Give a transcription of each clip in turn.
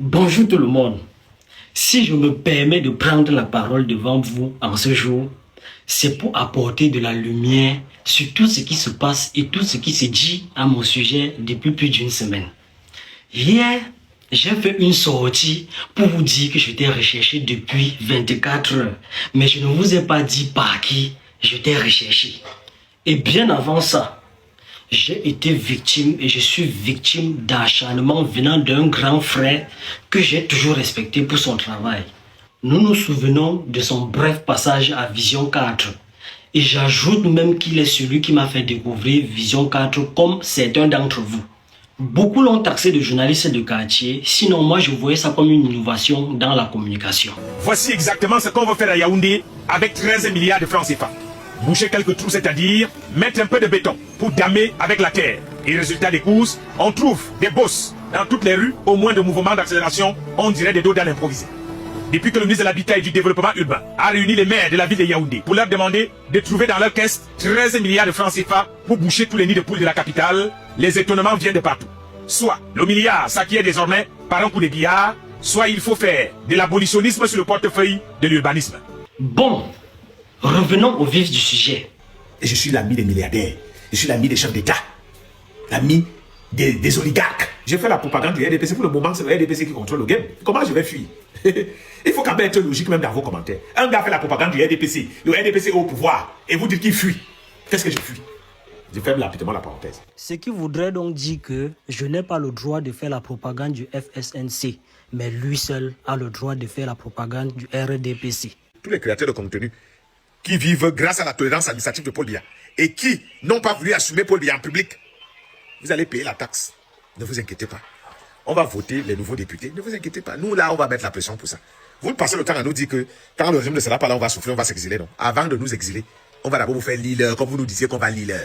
Bonjour tout le monde. Si je me permets de prendre la parole devant vous en ce jour, c'est pour apporter de la lumière sur tout ce qui se passe et tout ce qui se dit à mon sujet depuis plus d'une semaine. Hier, j'ai fait une sortie pour vous dire que j'étais recherché depuis 24 heures, mais je ne vous ai pas dit par qui j'étais recherché. Et bien avant ça, j'ai été victime et je suis victime d'acharnement venant d'un grand frère que j'ai toujours respecté pour son travail. Nous nous souvenons de son bref passage à Vision 4. Et j'ajoute même qu'il est celui qui m'a fait découvrir Vision 4 comme certains d'entre vous. Beaucoup l'ont taxé de journaliste de quartier, sinon moi je voyais ça comme une innovation dans la communication. Voici exactement ce qu'on veut faire à Yaoundé avec 13 milliards de francs CFA. Boucher quelques trous, c'est-à-dire mettre un peu de béton pour damer avec la terre. Et résultat des courses, on trouve des bosses dans toutes les rues, au moins de mouvements d'accélération, on dirait des dos d'âne improvisés. Depuis que le ministre de l'Habitat et du Développement urbain a réuni les maires de la ville de Yaoundé pour leur demander de trouver dans leur caisse 13 milliards de francs CFA pour boucher tous les nids de poules de la capitale, les étonnements viennent de partout. Soit le milliard s'acquiert désormais par un coup de billard, soit il faut faire de l'abolitionnisme sur le portefeuille de l'urbanisme. Bon, revenons au vif du sujet. Et je suis l'ami des milliardaires, je suis l'ami des chefs d'État, l'ami des oligarques. Je fais la propagande du RDPC, pour le moment c'est le RDPC qui contrôle le game. Comment je vais fuir? Il faut quand même être logique même dans vos commentaires. Un gars fait la propagande du RDPC, le RDPC est au pouvoir, et vous dites qu'il fuit. Qu'est-ce que je fuis? Je ferme rapidement la parenthèse. Ce qui voudrait donc dire que je n'ai pas le droit de faire la propagande du FSNC, mais lui seul a le droit de faire la propagande du RDPC. Tous les créateurs de contenu qui vivent grâce à la tolérance administrative de Paul Biya et qui n'ont pas voulu assumer Paul Biya en public, vous allez payer la taxe. Ne vous inquiétez pas. On va voter les nouveaux députés. Ne vous inquiétez pas. Nous, là, on va mettre la pression pour ça. Vous passez le temps à nous dire que quand le régime ne sera pas là, on va souffler, on va s'exiler. Non. Avant de nous exiler, on va d'abord vous faire leader, comme vous nous disiez qu'on va leader.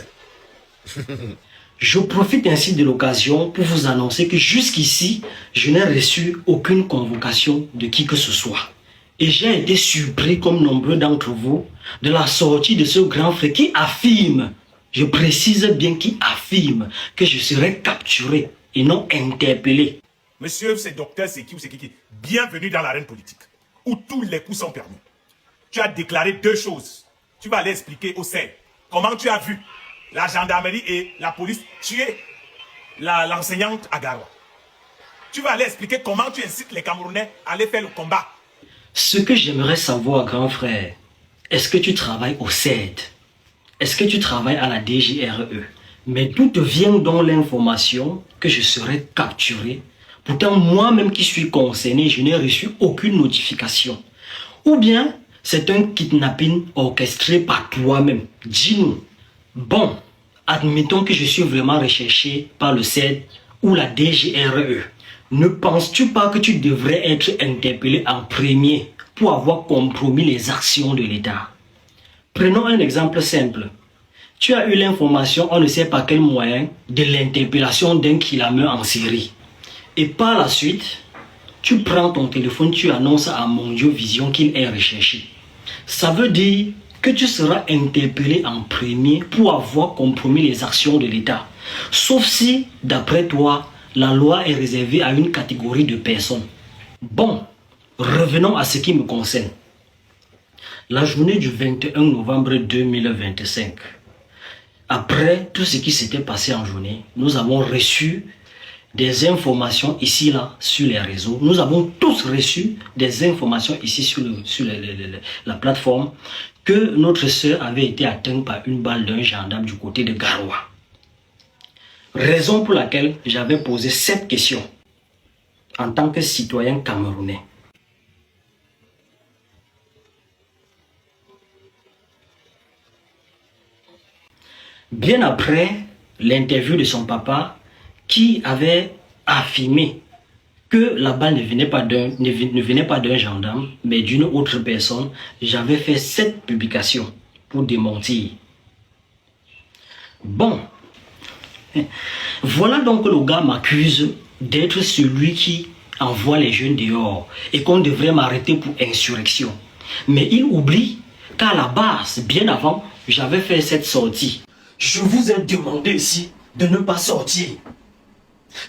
Je profite ainsi de l'occasion pour vous annoncer que jusqu'ici, je n'ai reçu aucune convocation de qui que ce soit. Et j'ai été surpris, comme nombreux d'entre vous, de la sortie de ce grand frère qui affirme, je précise bien qui affirme, que je serai capturé et non interpellé. Monsieur, c'est docteur, c'est qui ou c'est qui? Bienvenue dans l'arène politique, où tous les coups sont permis. Tu as déclaré deux choses. Tu vas aller expliquer au CEL comment tu as vu la gendarmerie et la police tuer l'enseignante à Garoua. Tu vas aller expliquer comment tu incites les Camerounais à aller faire le combat. Ce que j'aimerais savoir, grand frère, est-ce que tu travailles au CED? Est-ce que tu travailles à la DGRE? Mais d'où te vient donc l'information que je serai capturé? Pourtant, moi-même qui suis concerné, je n'ai reçu aucune notification. Ou bien, c'est un kidnapping orchestré par toi-même. Dis-nous. Bon, admettons que je suis vraiment recherché par le CED ou la DGRE. Ne penses-tu pas que tu devrais être interpellé en premier pour avoir compromis les actions de l'État? Prenons un exemple simple. Tu as eu l'information, on ne sait pas quel moyen, de l'interpellation d'un kidnappeur en série. Et par la suite, tu prends ton téléphone, tu annonces à Mondio Vision qu'il est recherché. Ça veut dire que tu seras interpellé en premier pour avoir compromis les actions de l'État. Sauf si, d'après toi, la loi est réservée à une catégorie de personnes. Bon, revenons à ce qui me concerne. La journée du 21 novembre 2025, après tout ce qui s'était passé en journée, nous avons reçu des informations ici, là, sur les réseaux. Nous avons tous reçu des informations ici sur la plateforme que notre sœur avait été atteinte par une balle d'un gendarme du côté de Garoua. Raison pour laquelle j'avais posé cette question en tant que citoyen camerounais. Bien après l'interview de son papa qui avait affirmé que la balle ne venait pas d'un gendarme mais d'une autre personne, j'avais fait cette publication pour démentir. Bon, voilà donc que le gars m'accuse d'être celui qui envoie les jeunes dehors et qu'on devrait m'arrêter pour insurrection. Mais il oublie qu'à la base, bien avant, j'avais fait cette sortie. Je vous ai demandé ici de ne pas sortir.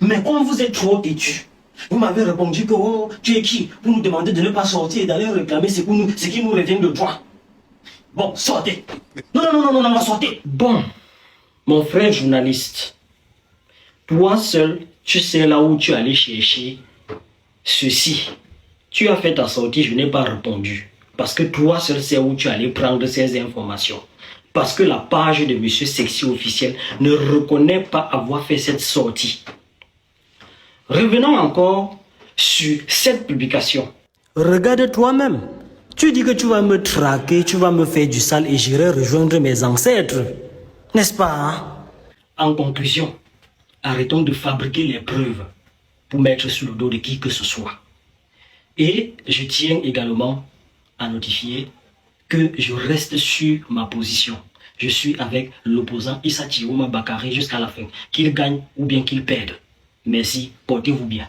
Mais comme vous êtes trop têtu, Vous m'avez répondu que oh, tu es qui pour nous demander de ne pas sortir et d'aller réclamer ce qui nous revient de droit. Bon, sortez. Non, sortez. Bon, mon frère journaliste, toi seul, tu sais là où tu allais chercher ceci. Tu as fait ta sortie, je n'ai pas répondu. Parce que toi seul sais où tu allais prendre ces informations. Parce que la page de Monsieur Sexy officiel ne reconnaît pas avoir fait cette sortie. Revenons encore sur cette publication. Regarde toi-même. Tu dis que tu vas me traquer, tu vas me faire du sale et j'irai rejoindre mes ancêtres. N'est-ce pas, hein? En conclusion, arrêtons de fabriquer les preuves pour mettre sur le dos de qui que ce soit. Et je tiens également à notifier que je reste sur ma position. Je suis avec l'opposant Issa Thirouma Bakary jusqu'à la fin. Qu'il gagne ou bien qu'il perde. Merci, portez-vous bien.